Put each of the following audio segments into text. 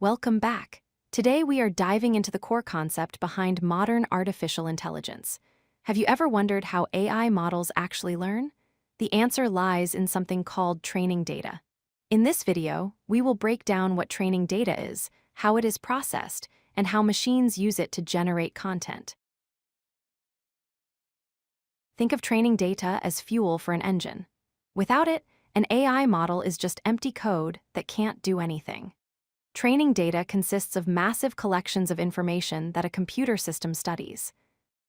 Welcome back. Today we are diving into the core concept behind modern artificial intelligence. Have you ever wondered how AI models actually learn? The answer lies in something called training data. In this video, we will break down what training data is, how it is processed, and how machines use it to generate content. Think of training data as fuel for an engine. Without it, an AI model is just empty code that can't do anything. Training data consists of massive collections of information that a computer system studies.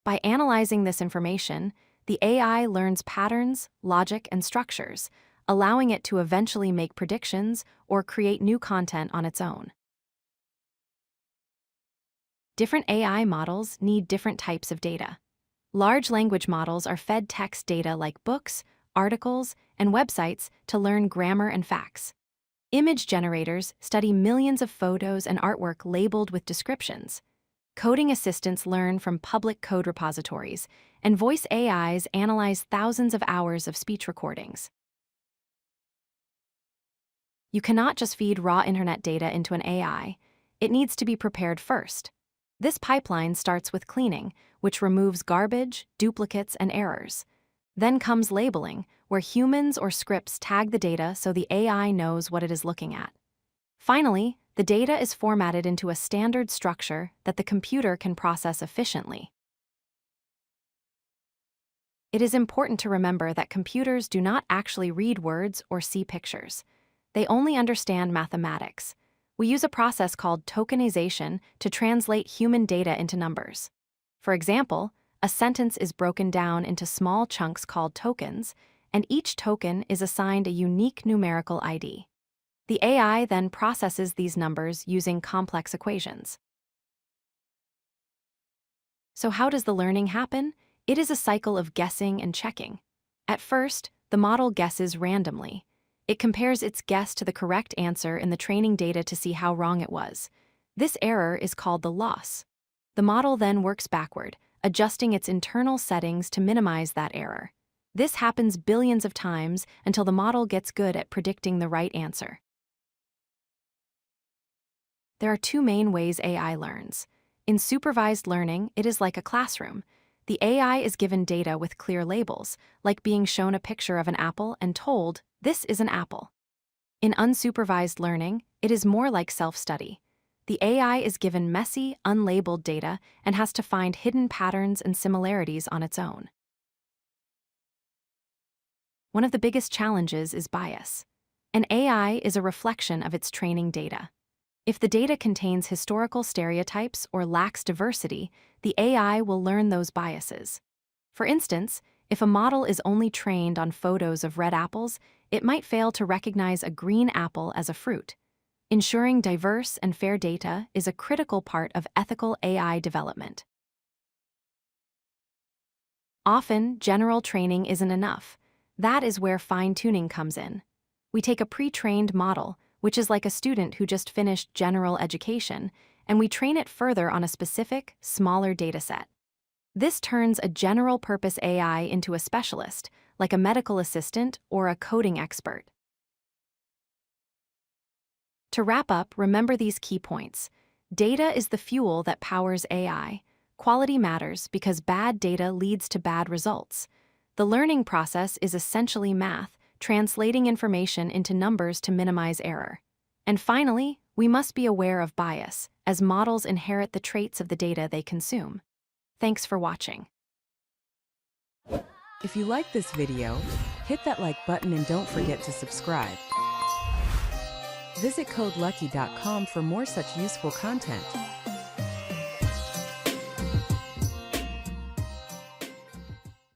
By analyzing this information, the AI learns patterns, logic, and structures, allowing it to eventually make predictions or create new content on its own. Different AI models need different types of data. Large language models are fed text data like books, articles, and websites to learn grammar and facts. Image generators study millions of photos and artwork labeled with descriptions. Coding assistants learn from public code repositories, and voice AIs analyze thousands of hours of speech recordings. You cannot just feed raw internet data into an AI. It needs to be prepared first. This pipeline starts with cleaning, which removes garbage, duplicates, and errors. Then comes labeling, where humans or scripts tag the data so the AI knows what it is looking at. Finally, the data is formatted into a standard structure that the computer can process efficiently. It is important to remember that computers do not actually read words or see pictures. They only understand mathematics. We use a process called tokenization to translate human data into numbers. For example, a sentence is broken down into small chunks called tokens, and each token is assigned a unique numerical ID. The AI then processes these numbers using complex equations. So how does the learning happen? It is a cycle of guessing and checking. At first, the model guesses randomly. It compares its guess to the correct answer in the training data to see how wrong it was. This error is called the loss. The model then works backward, adjusting its internal settings to minimize that error. This happens billions of times until the model gets good at predicting the right answer. There are two main ways AI learns. In supervised learning, it is like a classroom. The AI is given data with clear labels, like being shown a picture of an apple and told, "This is an apple." In unsupervised learning, it is more like self-study. The AI is given messy, unlabeled data and has to find hidden patterns and similarities on its own. One of the biggest challenges is bias. An AI is a reflection of its training data. If the data contains historical stereotypes or lacks diversity, the AI will learn those biases. For instance, if a model is only trained on photos of red apples, it might fail to recognize a green apple as a fruit. Ensuring diverse and fair data is a critical part of ethical AI development. Often, general training isn't enough. That is where fine-tuning comes in. We take a pre-trained model, which is like a student who just finished general education, and we train it further on a specific, smaller dataset. This turns a general-purpose AI into a specialist, like a medical assistant or a coding expert. To wrap up, remember these key points. Data is the fuel that powers AI. Quality matters because bad data leads to bad results. The learning process is essentially math, translating information into numbers to minimize error. And finally, we must be aware of bias, as models inherit the traits of the data they consume. Thanks for watching. If you like this video, hit that like button and don't forget to subscribe. Visit codelucky.com for more such useful content.